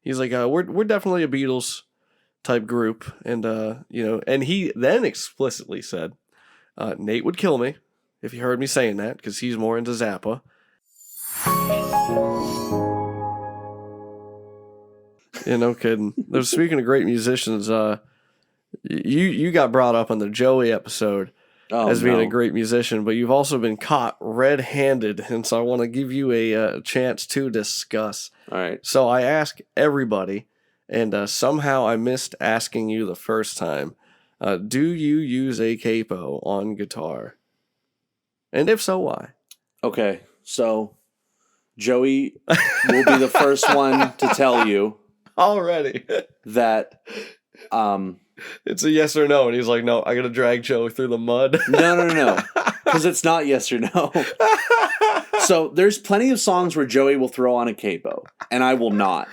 He's like, we're definitely a Beatles type group, and and he then explicitly said, Nate would kill me if he heard me saying that because he's more into Zappa. No kidding. There's speaking of great musicians. You got brought up on the Joey episode as being a great musician, but you've also been caught red-handed, and so I want to give you a chance to discuss. All right. So I ask everybody, and somehow I missed asking you the first time. Do you use a capo on guitar? And if so, why? Okay, so Joey will be the first one to tell you already that it's a yes or no, and he's like, no, I gotta drag Joey through the mud. No, because it's not yes or no. So there's plenty of songs where Joey will throw on a capo, and I will not,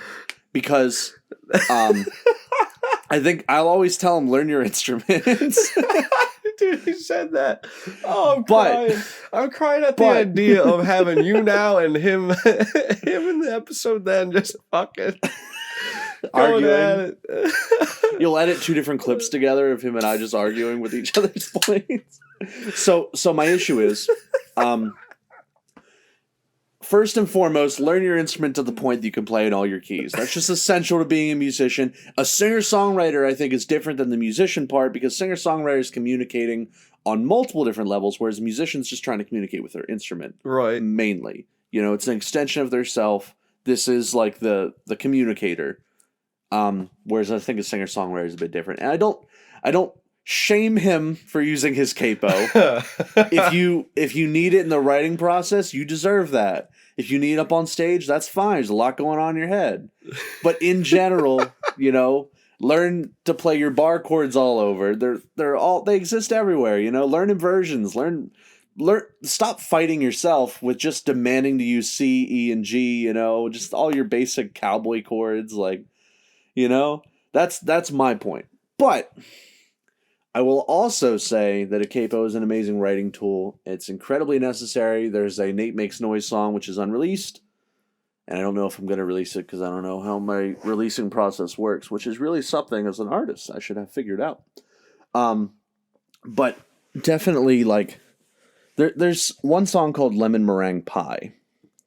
because I think I'll always tell him, learn your instruments. Dude, he said that. Oh, I'm crying. I'm crying at the idea of having you now and him in the episode then just fucking arguing. At it. You'll edit 2 different clips together of him and I just arguing with each other's points. So my issue is, first and foremost, learn your instrument to the point that you can play in all your keys. That's just essential to being a musician. A singer-songwriter, I think, is different than the musician part, because singer-songwriter is communicating on multiple different levels, whereas a musician's just trying to communicate with their instrument. Right. Mainly. It's an extension of their self. This is like the communicator. Whereas I think a singer-songwriter is a bit different. And I don't shame him for using his capo. If you need it in the writing process, you deserve that. If you need it up on stage, that's fine. There's a lot going on in your head. But in general, learn to play your bar chords all over. They exist everywhere, Learn inversions, learn stop fighting yourself with just demanding to use C, E, and G, just all your basic cowboy chords, that's my point. But I will also say that a capo is an amazing writing tool. It's incredibly necessary. There's a Nate Makes Noise song, which is unreleased. And I don't know if I'm going to release it because I don't know how my releasing process works, which is really something as an artist I should have figured out. But definitely, there's one song called Lemon Meringue Pie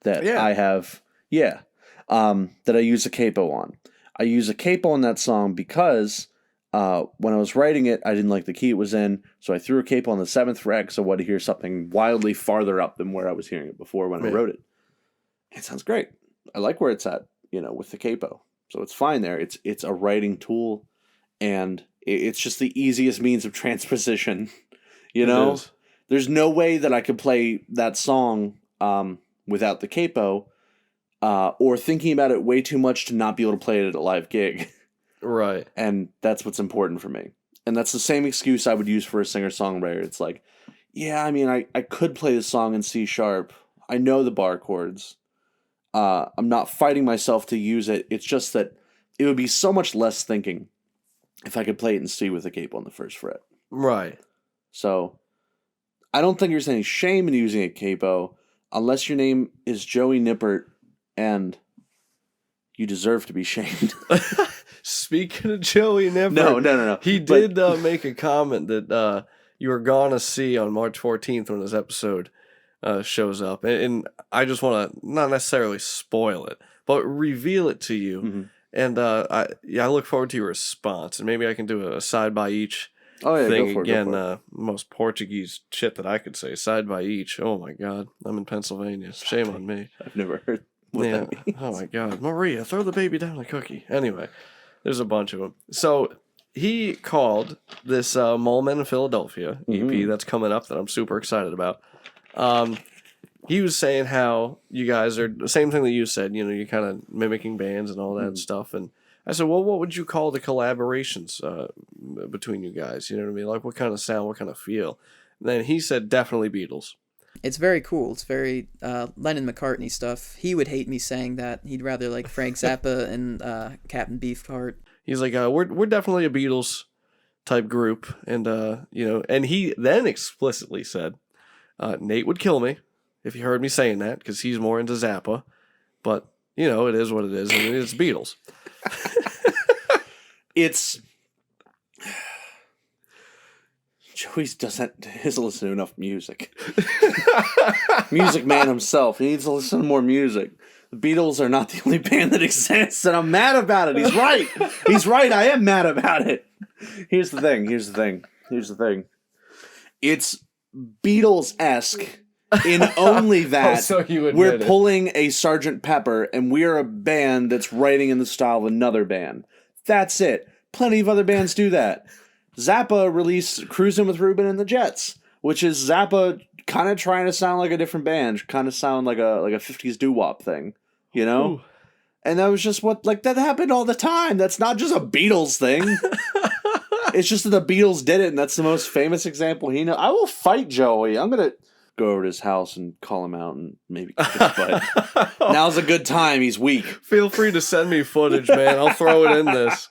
that I have, that I use a capo on. I use a capo on that song because when I was writing it, I didn't like the key it was in, so I threw a capo on the 7th fret because I wanted to hear something wildly farther up than where I was hearing it before when I wrote it. It sounds great. I like where it's at, with the capo. So it's fine there. It's a writing tool, and it's just the easiest means of transposition, There's no way that I could play that song without the capo, or thinking about it way too much to not be able to play it at a live gig. Right. And that's what's important for me. And that's the same excuse I would use for a singer-songwriter. It's like, I could play the song in C sharp. I know the bar chords. I'm not fighting myself to use it. It's just that it would be so much less thinking if I could play it in C with a capo on the 1st fret. Right. So I don't think there's any shame in using a capo unless your name is Joey Nippert and you deserve to be shamed. Speaking of Joey Nippert. No. He did make a comment that you were gonna see on March 14th when his episode shows up. And I just want to not necessarily spoil it, but reveal it to you. Mm-hmm. And I look forward to your response. And maybe I can do a side by each thing again. Most Portuguese shit that I could say. Side by each. Oh my God. I'm in Pennsylvania. Shame on me. I've never heard what that means. Oh my God. Maria, throw the baby down a cookie. Anyway, there's a bunch of them. So he called this Mole Men in Philadelphia EP that's coming up that I'm super excited about. He was saying how you guys are the same thing that you said, you're kind of mimicking bands and all that stuff. And I said, well, what would you call the collaborations between you guys? You know what I mean? Like, what kind of sound, what kind of feel? And then he said, definitely Beatles. It's very cool. It's very Lennon-McCartney stuff. He would hate me saying that. He'd rather like Frank Zappa and Captain Beefheart. He's like, we're definitely a Beatles type group. And, and he then explicitly said, Nate would kill me if he heard me saying that because he's more into Zappa. But, it is what it is. I mean, it's Beatles. It's Joey doesn't listen to enough music. Music man himself. He needs to listen to more music. The Beatles are not the only band that exists, and I'm mad about it. He's right. He's right. I am mad about it. Here's the thing. It's Beatles-esque in only that so you admit we're it. pulling a Sgt. Pepper, and we're a band that's writing in the style of another band. That's it. Plenty of other bands do that. Zappa released Cruisin' with Ruben and the Jets, which is Zappa kind of trying to sound like a different band, kind of sound like a 50s doo-wop thing, you know? Ooh. And that was just that happened all the time. That's not just a Beatles thing. It's just that the Beatles did it, and that's the most famous example he knows. I will fight Joey. I'm going to go over to his house and call him out and maybe kick his butt. Now's a good time. He's weak. Feel free to send me footage, man. I'll throw it in this.